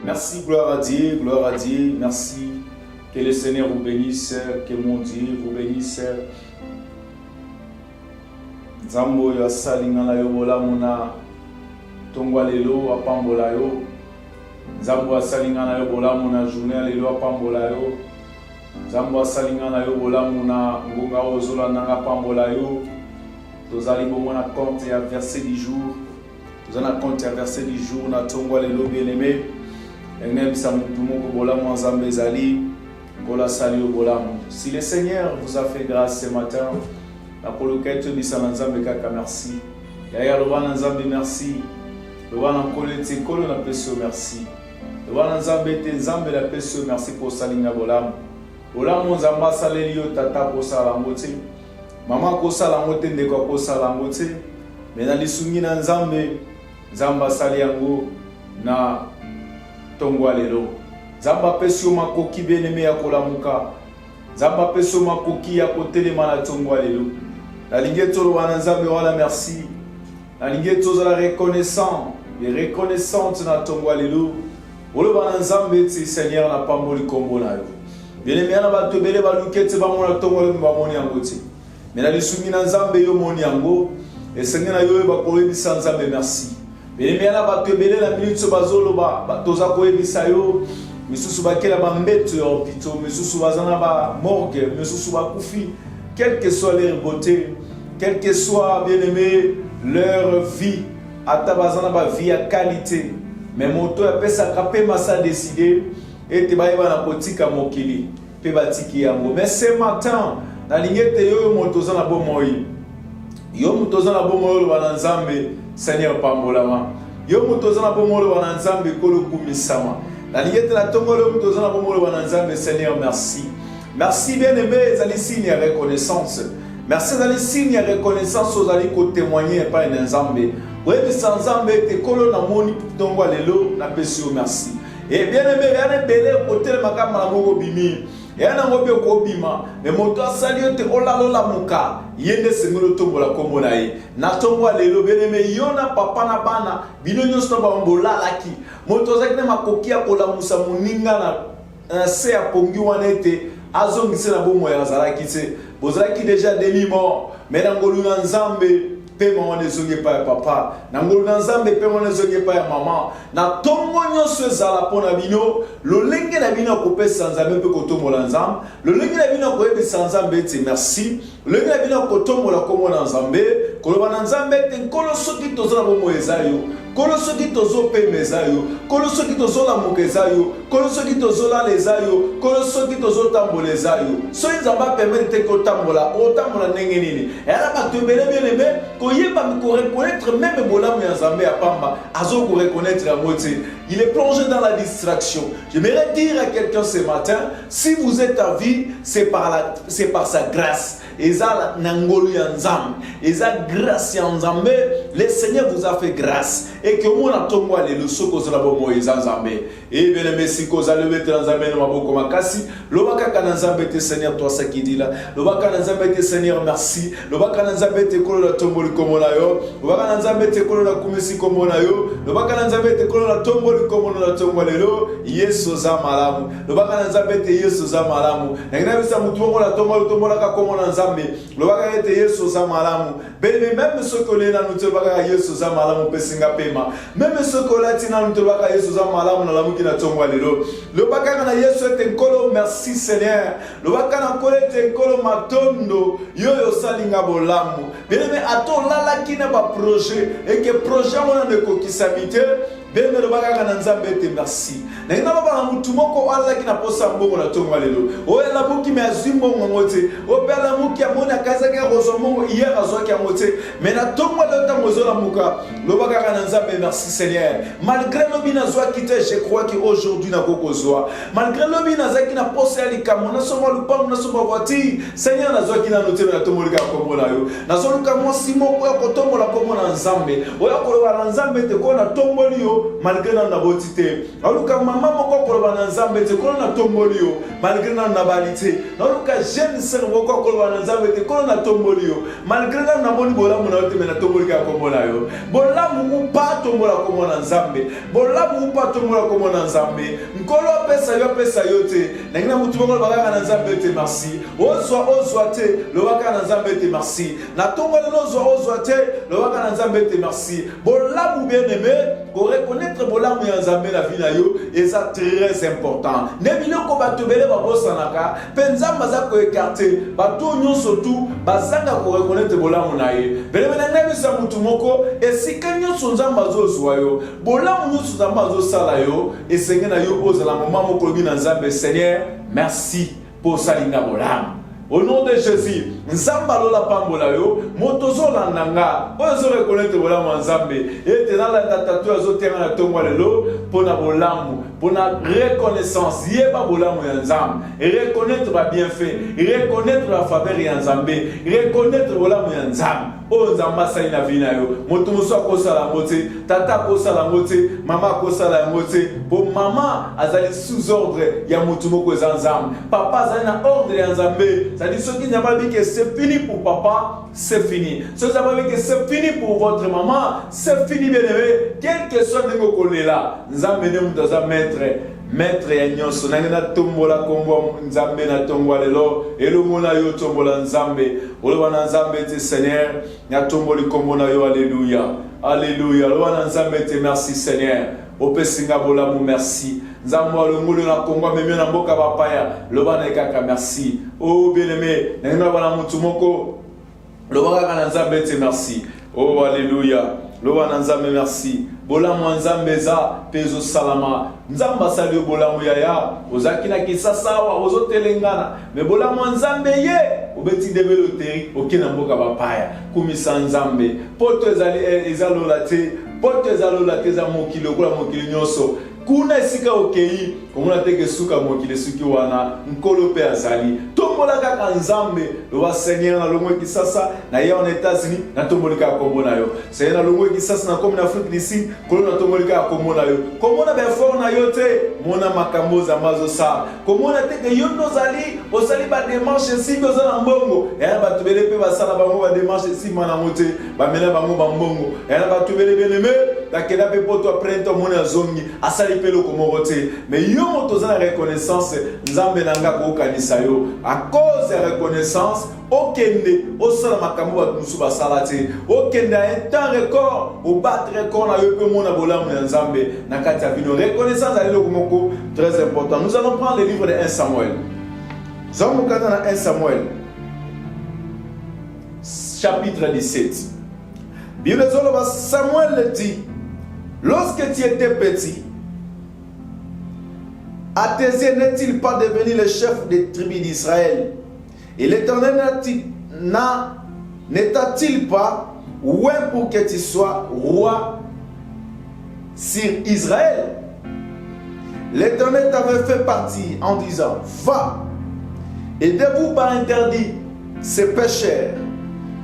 Merci, gloire à Dieu, merci. Que le Seigneur vous bénisse, que mon Dieu vous bénisse. Zambo ya salingana yo bola mona tongwa lelo apambola yo. Zambo salingana yo bola mona journée lelo apambola yo. Zambo salingana yo bola mona ngonga ozola nanga apambola yo. Tozali bomona compte ya verset du jour. Tozana compte ya verset du jour na tongwa lelo bien-aimé. Même ça mutumo bola mo nzambe zali kola sali yo bola. Si le Seigneur vous a fait grâce ce matin, la coloquette de Sananzambe Kaka, merci. Yaya Loban Nzambe, merci. Loban Nkolete Kolo na Peso, merci. Loban Nzambe Te Nzambe la Peso, merci pour Salinga Bolam. Bolam Nzamba Salelio Tata pour Salangote. Maman ko Salangote Ndeko ko Salangote. Mena lisungi na Nzambe, Nzamba Saliango na Tongwa Lelo. Nzamba Peso Makoki Beneme ya Kolamuka. Nzamba Peso Makoki ya Kotelema na Tongwa Lelo. La Lingueto Wananzambe wala merci. La Lingueto la reconnaissant et reconnaissante na tongwa lelo. Olo Wananzambe ti Seigneur na pamboli kombo na yo. Bien aimé na ba tobele ba lukete ba mona tongwa le ba moni yango ti. Mais na lisumi na Nzambe yo moni yango et Seigneur na yo ba ko yebisa Nzambe merci. Bien aimé na ba tobele la minute bazolo ba toza ko yebisa yo. Misusu ba kela ba mbeto ya hôpital, misusu bazana ba morgue, misusu ba kufi. Quelle que soit leur beauté, quelle que soit, bien aimé, leur vie, à tabazana ba vie à qualité. Mais mon tour a sa capé massa décidé et te baïba na potika mokili, pe batiki yango. Mais ce matin, na lingete yo motoza na bomoi. Yo motoza na bomoi lo bananzambe Seigneur pambolama. Yo motoza na bomoi lo bananzambe kolo kumisama. Na lingete na tongo lo motoza na bomoi lo bananzambe Seigneur merci. Merci bien-aimé, les signes de reconnaissance. Merci les signes de reconnaissance aux alliés qui témoignent par un Nzambe. Oui, mais sans Nzambe, te kolo na moni tongwa lelo na pesio merci. Et bien-aimé, il y a des belles côté de ma caméra bimi. Il y a un ngobio ko bima. Mais moto asali te olalo la muka. Yende sengolo tombola komonae. Na tongwa lelo bien-aimé, yona papa na bana. Bino nyosto ba mbola laki. Moto zakne makokia kola musa muninga na se apongi wanete. Azong c'est la bonne moyen zalaki c'est bozalaki déjà demi mort mais nangolu na Nzambe pe maman ne zonge pas papa nangolu na Nzambe pe maman ne zonge pas maman na tongo nyonso zala pona bino lolenge na bino ko pesa Nzambe pe ko tombola Nzambe lolenge na bino ko yebisa Nzambe te merci lolenge na bino ko tombola komo na Nzambe ko loba na Nzambe te kolo soki tozala bo moyezayo kolo soki tozo pe mezayo kolo soki tozo la mokezayo kolo soki tozo la lezayo kolo soki tozo tambola zayo so Nzamba permettre ko tambola o tambola ndenge nini era ba tobele bien aimé ko yeba mi ko reconnaître même bolamu ya Nzambe ya pamba azo ko reconnaître la moitié il est plongé dans la distraction. J'aimerais dire à quelqu'un ce matin, si vous êtes en vie, c'est par sa grâce. Et ça, nangolu yanzam. Et ça, grâce yanzambe, le Seigneur vous a fait grâce. Et que mon atombo ale le soko zala bomo yanzambe. Et bien aimé si koza le mettre yanzambe no maboko makasi, lo baka kanzambe te Seigneur toi ça qui dit là. Lo baka yanzambe te Seigneur merci. Lo baka yanzambe te kolo la tombo komo na yo. Lo baka yanzambe te kolo la kumisi komo na yo. Lo baka yanzambe te kolo la tombo komo na tombo lelo. Yesu za malamu. Lo baka yanzambe te Yesu za malamu. Na ngina bisa mutu ko la tombo la ka komo na Nzambe. Lo baka te Yesu za malamu. Même ce que les na nuto baka Yesu za malamu pesinga pema. Même ce que la tina nuto baka Yesu za malamu na lamu kina tombo lelo. Lo baka na Yesu te nkolo merci Seigneur. Lo baka na kole te nkolo matondo yo salinga bolamu. Bien mais ato lala kina ba projet et que projet on ne kokisabite. Ben me baka na Nzambe te merci. Na ina baba mutu moko ala kina posa mbongo na tongo lelo. O ela buki me azimbo ngote. O bela muki amona kaza ke rozomongo hier azoki amote. Mais na tongo lelo ta mozola muka. Lo baka na Nzambe merci Seigneur. Malgré lo bina zwa kite je crois que aujourd'hui na kokozwa. Malgré lo bina zaki na posa ali kamona soma lupango na soma voiture. Seigneur na zwa kina note na tongo lika komona yo. Na zoluka mo simo ko kotombo la komona Nzambe. O ya ko na Nzambe te ko na tongo liyo. yo malgré na botité naluka mama moko koloba na nzambe te kono na tomboli yo malgré na balité naluka jeune sœur moko koloba na nzambe te kono na tomboli yo malgré na moni bolamu na te na tomboli ka kombola yo bolamu upa tombola komo na nzambe bolamu upa tombola komo na nzambe nkolo pesa yo te na ngina mutu moko bakaka na nzambe te merci ozwa te lobaka na nzambe te merci na tombola ozwa te lobaka na nzambe te merci bolamu bien aimé ko reconnaître bolamu ya nzambe na vie na yo eza très important ne biloko bato bele babosanaka pe nzambe aza ko écarter bato nyonso tu bazanga ko reconnaître bolamu na ye bele na bisa mutu moko esika nyonso nzambe azozwa yo bolamu nyonso nzambe azosala yo esenge na yo ozala mama moko lobi na nzambe Seigneur merci pour salinga bolamu. Au nom de Jésus, nzamba lola pambola yo, motozo landanga, ozo reconnaître bolamu nzambe, et te nala tatu azo terra na tongwa lelo, pona bolamu, pona reconnaissance, yeba bolamu ya nzambe, reconnaître ba bienfait, reconnaître la faveur ya nzambe, reconnaître bolamu ya nzambe. O nzamba sa ina vina yo, moto muso akosala ngote, tata akosala ngote, mama akosala ngote, po mama azali sous ordre ya moto moko za nzambe, papa azali na ordre ya nzambe. C'est-à-dire, ceux qui n'ont pas dit que c'est fini pour papa, c'est fini. Ceux qui n'ont pas dit que c'est fini pour votre maman, c'est fini, bien aimé. Quel que soit le mot qu'on est là, nous avons mené dans un maître et nyonso. Nous avons tombola kombo nzambe na tombola lelo. Elo mona yo tombola nzambe. Olo na nzambe te Seigneur. Na tomboli kombo na yo alléluia. Alléluia. Olo na nzambe te merci Seigneur. Opesinga bolamu merci. Nzambo le ngolo na Congo memio na mboka bapaya loba na kaka merci. Oh bien-aimé, na bana mutu moko loba kaka na nzambe te merci. Oh alléluia. Loba na nzambe merci. Bolamu nzambe za pezo salama. Nzamba sali bolamu yaya ozaki na kisasa wa ozotelengana. Me bolamu nzambe ye obeti developeri okina mboka bapaya. Kumisa nzambe. Poto ezalola te. Poto ezalola te za mokili okola mokili nyonso. Kuna esika okei komona teke suka mokili suki wana nkolo pe azali tombola kaka nzambe loba Seigneur na longwe kisasa na ye en États-Unis na tombolika kombo na yo Seigneur na longwe kisasa na komi na Afrique du Sud kolo na tombolika kombo na yo komona be fort na yo te mona makambo za mazo sa komona teke yo nozali osali ba démarche si bezo na mbongo ya ba tubele pe basala bango ba démarche si mana mote ba mena bango ba mbongo ya ba tubele beneme takela pe poto après to mona zongi asali pelo komorote mais yo moto za reconnaissance nzambe nanga ko kanisa yo à cause de reconnaissance okende osala makambo ba musu basala te okende un temps record au battre record na yo pe mona bolamu ya nzambe na kati ya bino reconnaissance ali lokomoko très important. Nous allons prendre le livre de 1 Samuel. Nous allons regarder dans 1 Samuel chapitre 17. Bible Samuel dit lorsque tu étais petit, Athésien n'est-il pas devenu le chef des tribus d'Israël? Et l'Éternel n'état-il pas oué pour que tu sois roi sur Israël? L'Éternel t'avait fait partir en disant, va, aidez-vous par interdit ces pécheurs,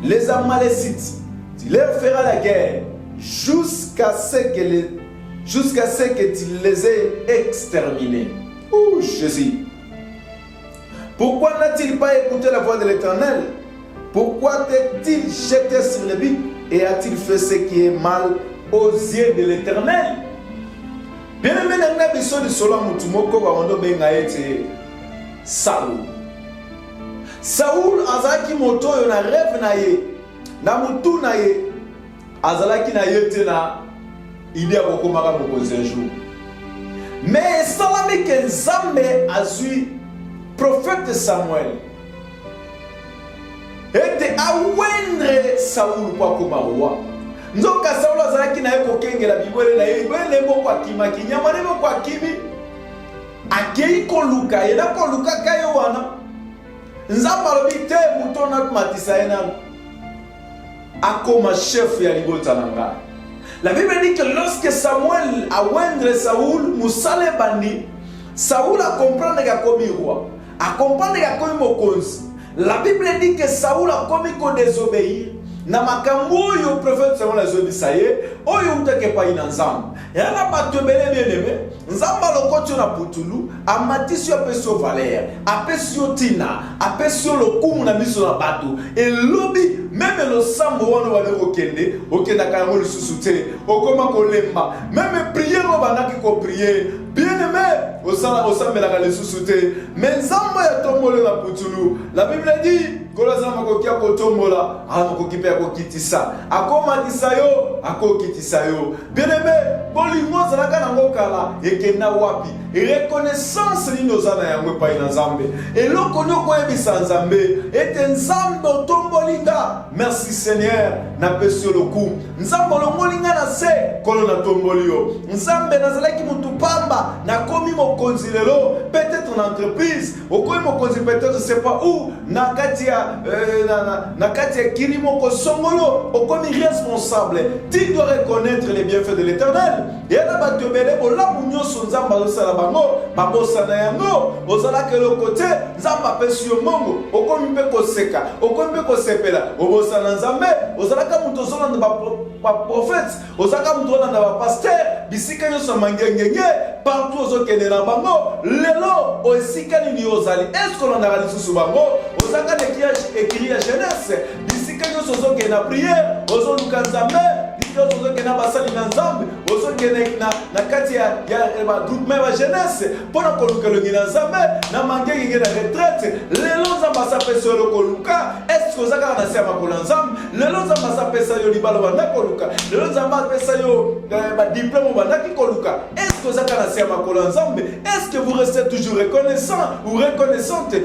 les Amalécites, tu leur feras la guerre jusqu'à ce que tu les aies exterminés. Ouh, Jésus. Pourquoi n'a-t-il pas écouté la voix de l'Éternel? Pourquoi t'est-il jeté sur le but et a-t-il fait ce qui est mal aux yeux de l'Éternel? Bien aimé, n'a besoin de cela, mutumoko va ondo benga ete Saoul. Saoul azaki moto yo na rêve na ye, na mutu na ye, azalaki na yete na idée ya kokomaka mokonzi un jour. Mais salami ke Nzambe azui prophète Samuel était awendre Saoul kwa koma roi. Nzoka Saoul azalaki na ye kokengela bibwele na ye bwele moko akima kinyama ne moko akimi akei koluka ye na koluka kayo wana Nzambe alobi te muto na matisa ye na akoma chef ya libota na ngai. La Bible dit que lorsque Samuel a oindre Saoul, Moussale bandi, Saoul a compris qu'il a commis roi, a compris qu'il a commis mokonzi. La Bible dit que Saoul a commis qu'on désobéir. Na makambo yo prophète Samuel a zobi saye, oyo utake pa inanzam. Et à la batte bien aimé, Nzamba lokoti na putulu, amatisi apesio valère, apesio tina, apesio lokumu na miso na bato. Et lobi, même le sambo wana wane okende, okenda kango le susute, okoma kolemba, même prier no banaki ko prier. Bien aimé, osamba la le susute, mais Nzamba ya tombole na putulu. La Bible dit, kolazama kokia kotombola, kokipe akokitisa. Akomatisa yo, akokitisa yo. Bien aimé, bolingo zalaka na ngokala ekenda wapi? Reconnaissance ni nozana yango pa ina Nzambe. Eloko nyoko yebisa Nzambe, ete Nzambe otombolinga. Merci Seigneur, na pesio loku. Nzambe longolinga na se, kolo na tombolio. Nzambe nazalaki mutu pamba, na komi mokonzi lelo, peut-être en entreprise, okomi mokonzi peut-être je sais pas où, na katia kirimo ko songolo, okomi responsable. Tu dois reconnaître les bienfaits de l'Éternel. Et là ba tobele bola munyo so Nzamba osala bango, babosa na yango, ozala ke le côté Nzamba pesio mongo, okomi pe ko seka, okomi pe ko sepela, obosa na Nzambe, ozala ka muto zona ba prophète, ozala ka muto na ba pasteur, bisika nyo so mangengenge, partout ozokende na bango, lelo osika ni ozali. Est-ce que l'on a lisusu bango, ozaka écrit la jeunesse, bisika nyo so ozokende na prière, ozoluka Nzambe. Ozokende na basali na Nzambe, ozokende na kati ya groupement ya jeunesse pona koluka longi na Nzambe na mangenge na retraite. Lelo Nzamba sapesa yo koluka, est-ce que ozaka na sema kola Nzambe? Lelo Nzamba sapesa yo libalo banda koluka, lelo Nzamba sapesa yo ba diplôme banda ki koluka, est-ce que ozaka na sema kola Nzambe? Est-ce que vous restez toujours reconnaissant ou reconnaissante?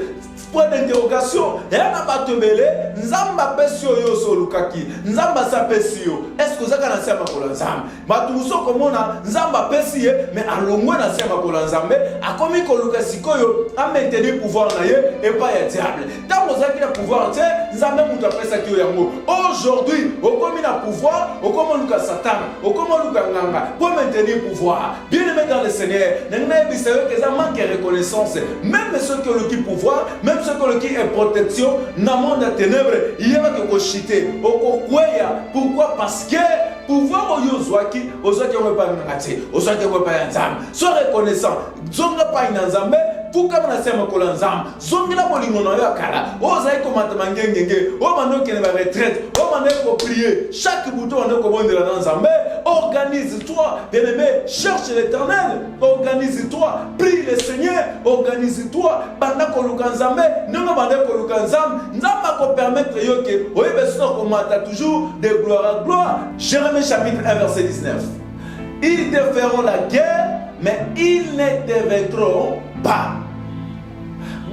Point d'interrogation. Et là, batobele, Nzamba pesio yo solukaki, Nzamba sa pesio. Est-ce que vous avez un makola Nzamba? Batuso komona Nzamba pesie, mais alongwe na sema kola Nzambe, a komi koluka sikoyo, a maintenir pouvoir na ye et pas ya diable. Tant vous avez le pouvoir, Nzambe muta pesa ki yango. Aujourd'hui, au komi na pouvoir, au komo luka Satan, au komo luka nganga, pour maintenir pouvoir. Bien aimé dans le Seigneur, n'engagez pas que ça manque de reconnaissance. Même ceux qui ont le pouvoir, même ceux qui ont protection, dans le monde des ténèbres, il y a que chiter. Pourquoi? Parce que pouvoir au Yozwaki, aux autres qui n'ont pas ngati, aux autres qui n'ont pas Nzambe. Sois reconnaissant. Zonga pas Nzambe. Pourquoi on a fait un colon Nzambe? Zonga bolingo na yo kala. Oza ko matamangengenge. O mano qui ne va retraite. O mano ko prier. Chaque bouton on ko bondela dans Nzambe. Organise-toi, bien-aimé, cherche l'Éternel. Organise-toi, prie le Seigneur. Organise-toi. Banda ko luka Nzambe, non banda ko luka Nzambe. Nzamba ko permettre yo ke oye besoin ko mata toujours de gloire à gloire. Jérémie chapitre 1 verset 19. Ils te feront la guerre, mais ils ne te vaincront pas.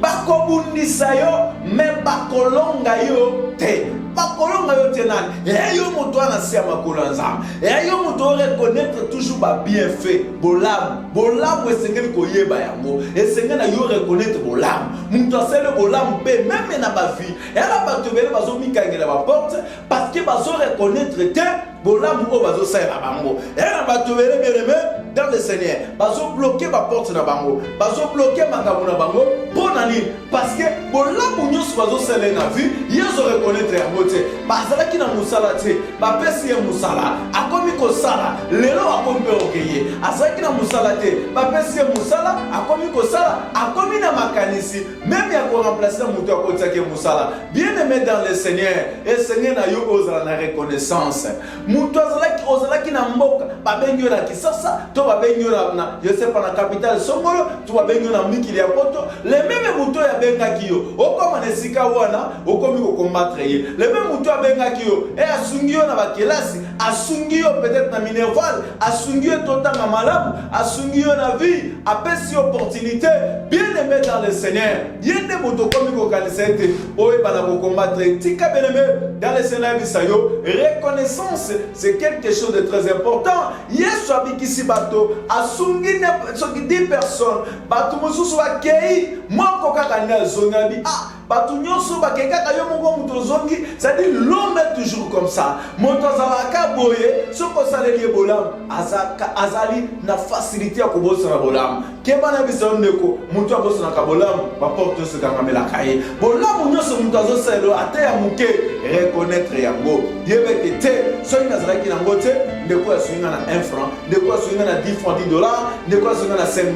Bakobundisa yo, mais bakolonga yo te. Bakolonga yo te nani. Et yo moto na sia makola Nzambe. Et yo moto reconnaître toujours ba bienfait. Bolam esengeli koyeba yango. Esengeli na yo reconnaître bolam. Moto asele bolam pe même na ba vie. Et ala batobele bazo mikangela ba porte parce que bazo reconnaître te bolam o bazo sa la bango. Et ala batobele bien aimé dans le Seigneur. Bazo bloquer ba porte na bango. Bazo bloquer makambo na bango. Bonani parce que bolam nyos bazo sa na vie, yezo reconnaître yango. Bazalaki na musala te, ba pesi ya musala, akomi ko sala, lelo akomi pe okeye. Azalaki na musala te, ba pesi ya musala, akomi ko sala, akomi na makanisi, même ya ko remplacer muto akotaki musala. Bien aimé dans le Seigneur, et Seigneur na yo ozala na reconnaissance. Muto ozalaki na mboka, ba bengi na Kisasa, to ba bengi na je sais pas na capitale Songolo, to ba bengi na Mikili ya Poto, les mêmes muto ya bengaki yo. Okoma nesika wana, okomi ko combattre ye. Même mutu abengaki yo et asungi yo na bakelasi, asungi yo peut-être na minerval, asungi yo totanga malamu, asungi yo na vie, apesi opportunité. Bien aimé dans le Seigneur, yende moto komi ko kalisete oye bana ko combattre. Tika bien aimé dans le Seigneur bisayo, reconnaissance c'est quelque chose de très important. Yesu abikisi bato, asungi ne soki 10 personnes, bato mususu bakei, moko kaka nda zongabi. Ah Bato nyonso bakekaka yo moko muto zongi, c'est-à-dire l'homme est toujours comme ça. Moto azalaka boye, soko saleli bolam, azali na facilité ya kobosa na bolam. Keba na biso ndeko, muto abosa na kabolam, ba porte se kangamela kaye. Bolam nyonso muto azoselo ate ya muke reconnaître yango. Yebeke te, so ina zalaki na ngote, ndeko ya swinga na 1 franc, ndeko ya swinga na 10 francs, $10, ndeko ya swinga na $5.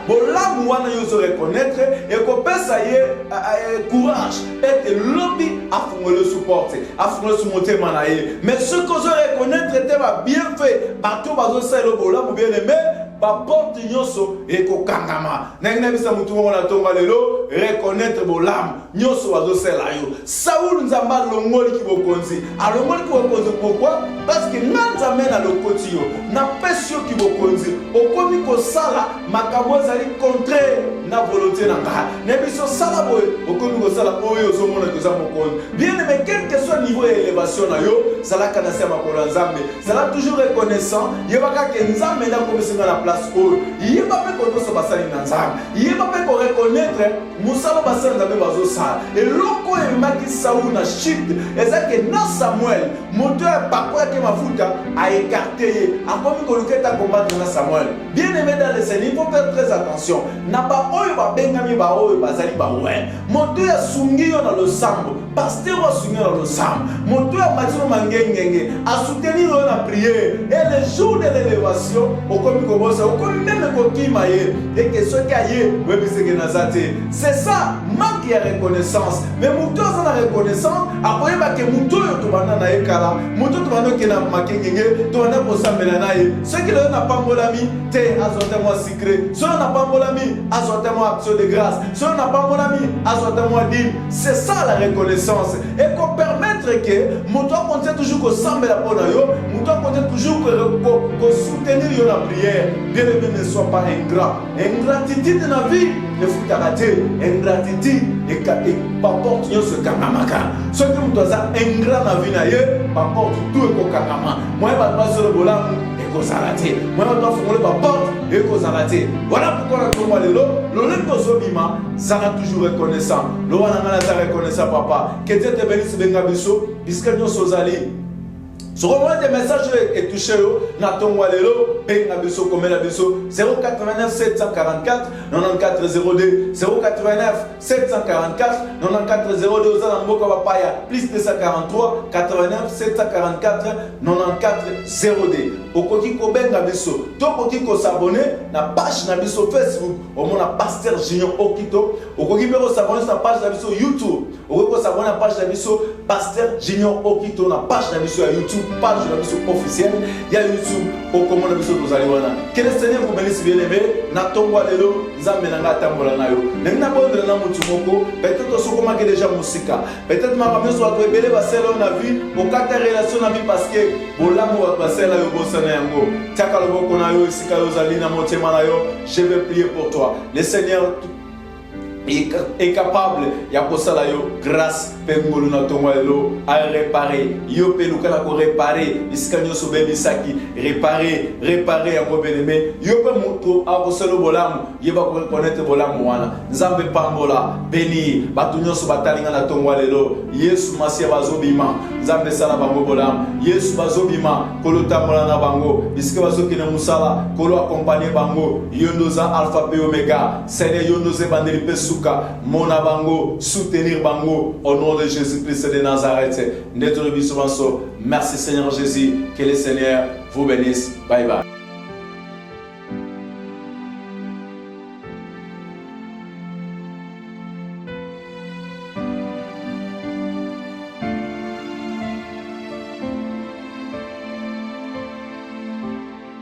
Bolam wana yo reconnaître et qu'on peut ça y est courage et que lobby a fondé le support a fondé le monter manaïe mais ce que je reconnaître était bien fait bateau bazo c'est le bola ou bien aimé ba porte nyonso et ko kangama nengna bisa mutu mo na tonga lelo reconnaître bolam nyonso bazo c'est là yo Saoul nzamba longoli ki bokonzi alongoli ki bokonzi pourquoi parce que nanza mena le kotio na pesio ki bokonzi okomi ko sala makabo zali contraire na volonté na nga nebiso sala boy okomi ko sala oyo ozomona ko za mokonzi bien mais quel que soit niveau d'élévation na yo sala kana sema ko nzambe sala toujours reconnaissant yebaka ke nzambe na ko bisinga na place oyo yeba pe ko so basali na nzambe yeba pe ko reconnaître musalo basali nzambe bazo sala et loko e maki Saoul na chute ezake na Samuel moto ya pakwa ke mafuta a écarté akomi ko luketa combattre na Samuel bien aimé dans le Seigneur il faut faire très attention na ba oyo ba bengami ba oyo bazali ba ouais moto ya sungi yo na losambo pasteur wa sungi na losambo moto ya matino mangengenge a soutenir yo na prière et le jour de l'élévation okomi ko bosa okomi même ko kimaye et que ce kaye webiseke na zate c'est ça manque ya reconnaissance mais moto za na reconnaissance akoye ba ke moto yo to bana na ekala moto to bana ke na makengenge to bana ko sambela na ye ce qui le na pambolami te azote moi secret ce na pambolami azote moi action de grâce ce na pambolami azote moi dîme c'est ça la reconnaissance et qu'on permettre que moto continue toujours ko sambela pona yo moto continue toujours ko soutenir yo na prière bien aimé ne sois pas ingrat ingratitude dans la vie ne faut pas rater ingratitude et pas porte nyonso kangamaka ce que moto za ingrat na vie na ye pas porte tout ko kangama moi ba passer le bolamu et ko zalate moi ba fongoler ba porte et ko zalate voilà pourquoi na tomba lelo lolendo zobima zala toujours reconnaissant lo wana ngana za reconnaissant papa que Dieu te bénisse benga biso bisque nyonso zali. Si vous avez des messages et touché, Naton Walelo, Benga Bisso, Komela Bisso, 089 744 94 02, 089 744 94 02, Zalamboka Papaya, plus 243 89 744 94 02. Okoki ko Benga Bisso, Tokoki ko s'abonner na page na Bisso Facebook, au mon pasteur Junior Okito, Okoki ko s'abonner na page na Bisso YouTube, Okoki ko s'abonner na page na Bisso pasteur Junior Okito na page na Bisso YouTube. Page de la mission officielle, il y a YouTube au comment la mission vous allez voir. Que le Seigneur vous bénisse bien aimé. Natongwa lelo, zamenanga tambola nayo. Nenna bonde na mutumoko, peut-être ce comment que déjà musika. Peut-être ma famille soit rebelle basela on a vu au quatre relation na vie parce que bolamo wa basela yo bosana yango. Tiaka loboko na yo sika yo zali na motema na yo. Je vais prier pour toi. Le Seigneur est capable ya kosala yo grâce pengolo na tongwelo à réparer yo pelukana ko réparer iskanyo so bebisaki réparer ya mobeneme yo pe moto a kosalo bolamu yeba ko connaître bolamu wana nzambe pambola béni batu nyoso batalinga na tongwelo Yesu masia bazobima nzambe sala bango bolamu Yesu bazobima kolota mola na bango iske bazokina musala kolo accompagner bango yondoza alpha et omega Seigneur yondoze bandeli pesu Mona bango, soutenir bango au nom de Jésus-Christ de Nazareth. Merci Seigneur Jésus, que le Seigneur vous bénisse. Bye bye.